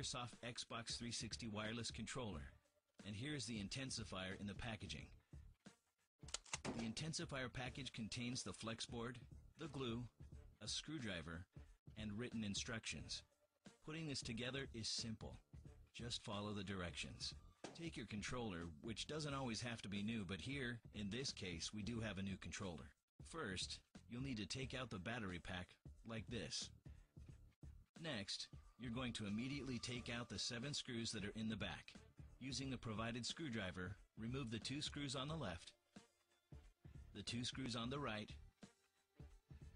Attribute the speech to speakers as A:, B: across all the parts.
A: Microsoft Xbox 360 wireless controller, and here's the intensifier in the packaging. The intensifier package contains the flex board, the glue, a screwdriver, and written instructions. Putting this together is simple. Just follow the directions. Take your controller, which doesn't always have to be new, but here, in this case, we do have a new controller. First, you'll need to take out the battery pack, like this. Next, you're going to immediately take out the 7 screws that are in the back. Using the provided screwdriver, remove the 2 screws on the left, the 2 screws on the right,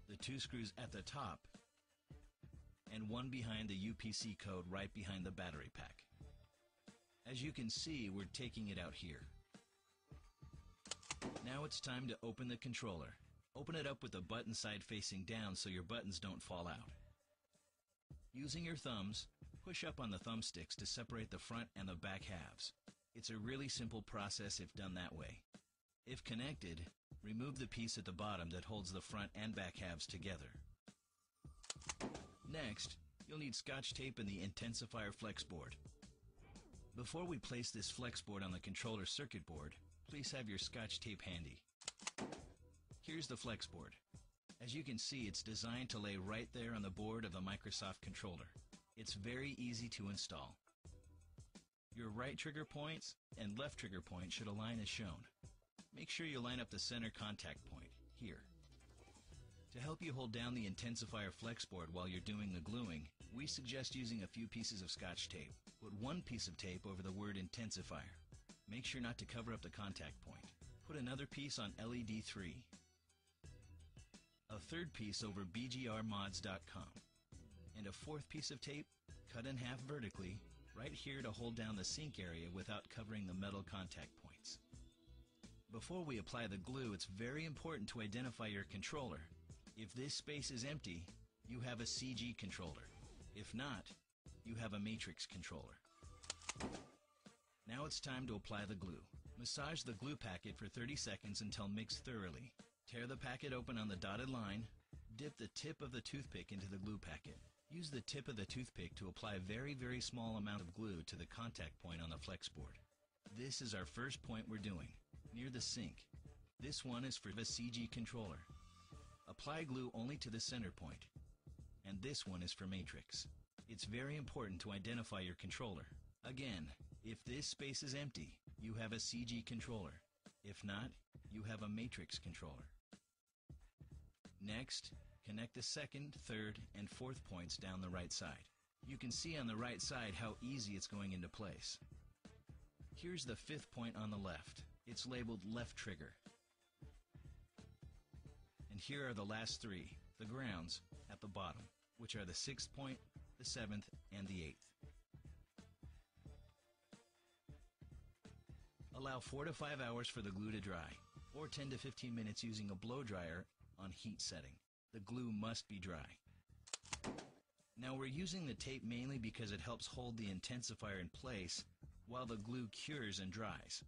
A: the 2 screws at the top, and one behind the UPC code right behind the battery pack. As you can see, we're taking it out here. Now it's time to open the controller. Open it up with the button side facing down so your buttons don't fall out. Using your thumbs, push up on the thumbsticks to separate the front and the back halves. It's a really simple process if done that way. If connected, remove the piece at the bottom that holds the front and back halves together. Next, you'll need Scotch tape and the intensifier flex board. Before we place this flex board on the controller circuit board, please have your Scotch tape handy. Here's the flex board. As you can see, it's designed to lay right there on the board of the Microsoft controller. It's very easy to install. Your right trigger points and left trigger point should align as shown. Make sure you line up the center contact point, here. To help you hold down the intensifier flex board while you're doing the gluing, we suggest using a few pieces of Scotch tape. Put one piece of tape over the word intensifier. Make sure not to cover up the contact point. Put another piece on LED 3. A third piece over bgrmods.com. And a fourth piece of tape, cut in half vertically, right here to hold down the sync area without covering the metal contact points. Before we apply the glue, it's very important to identify your controller. If this space is empty, you have a CG controller. If not, you have a Matrix controller. Now it's time to apply the glue. Massage the glue packet for 30 seconds until mixed thoroughly. Tear the packet open on the dotted line. Dip the tip of the toothpick into the glue packet. Use the tip of the toothpick to apply a very small amount of glue to the contact point on the flex board. This is our first point we're doing, near the sink. This one is for the CG controller. Apply glue only to the center point. And this one is for Matrix. It's very important to identify your controller. Again, if this space is empty, you have a CG controller. If not, you have a Matrix controller. Next, connect the second, third, and fourth points down the right side. You can see on the right side how easy it's going into place. Here's the fifth point on the left. It's labeled left trigger. And here are the last 3, the grounds, at the bottom, which are the 6th point, the 7th, and the 8th. Allow 4 to 5 hours for the glue to dry, or 10 to 15 minutes using a blow dryer on heat setting. The glue must be dry. Now we're using the tape mainly because it helps hold the intensifier in place while the glue cures and dries.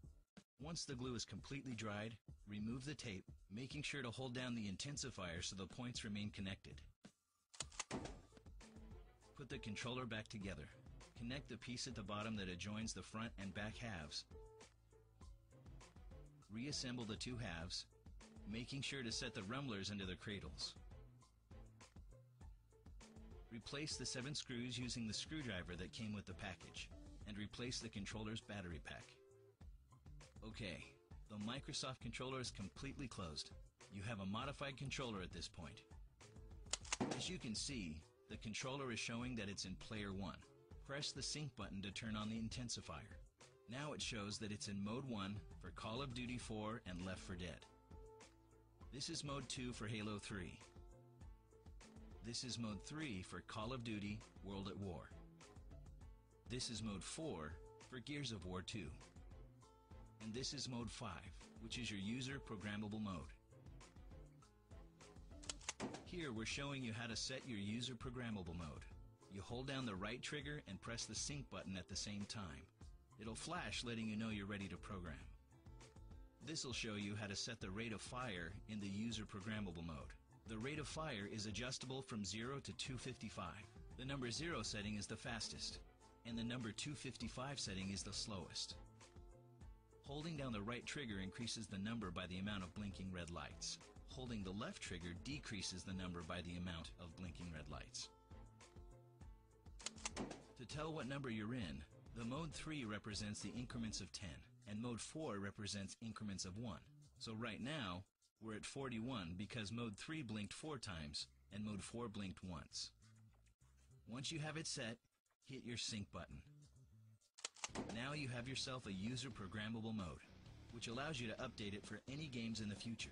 A: Once the glue is completely dried, remove the tape, making sure to hold down the intensifier so the points remain connected. Put the controller back together. Connect the piece at the bottom that adjoins the front and back halves. Reassemble the 2 halves, making sure to set the rumblers into the cradles. Replace the 7 screws using the screwdriver that came with the package, and replace the controller's battery pack. Okay, the Microsoft controller is completely closed. You have a modified controller at this point. As you can see, the controller is showing that it's in player 1. Press the sync button to turn on the intensifier. Now it shows that it's in mode 1 for Call of Duty 4 and Left 4 Dead. This is mode 2 for Halo 3. This is mode 3 for Call of Duty World at War. This is mode 4 for Gears of War 2. And this is mode 5, which is your user programmable mode. Here we're showing you how to set your user programmable mode. You hold down the right trigger and press the sync button at the same time. It'll flash letting you know you're ready to program. This will show you how to set the rate of fire in the user programmable mode. The rate of fire is adjustable from 0 to 255. The number 0 setting is the fastest, and the number 255 setting is the slowest. Holding down the right trigger increases the number by the amount of blinking red lights. Holding the left trigger decreases the number by the amount of blinking red lights. To tell what number you're in, the Mode 3 represents the increments of 10, and Mode 4 represents increments of 1. So right now, we're at 41 because Mode 3 blinked 4 times, and Mode 4 blinked once. Once you have it set, hit your sync button. Now you have yourself a user programmable mode, which allows you to update it for any games in the future.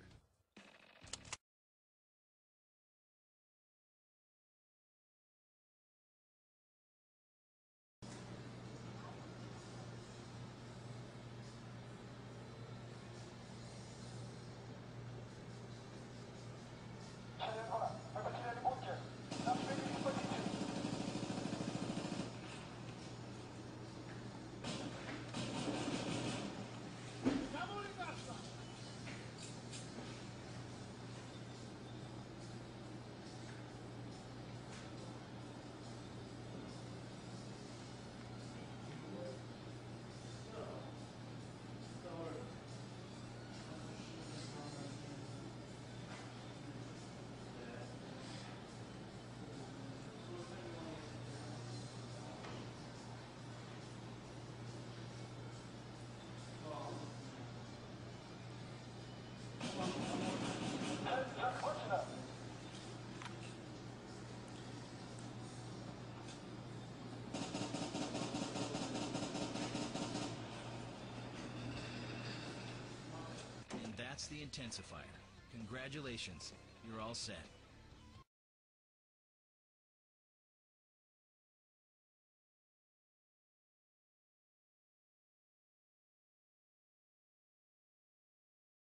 A: That's the intensifier. Congratulations, you're all set.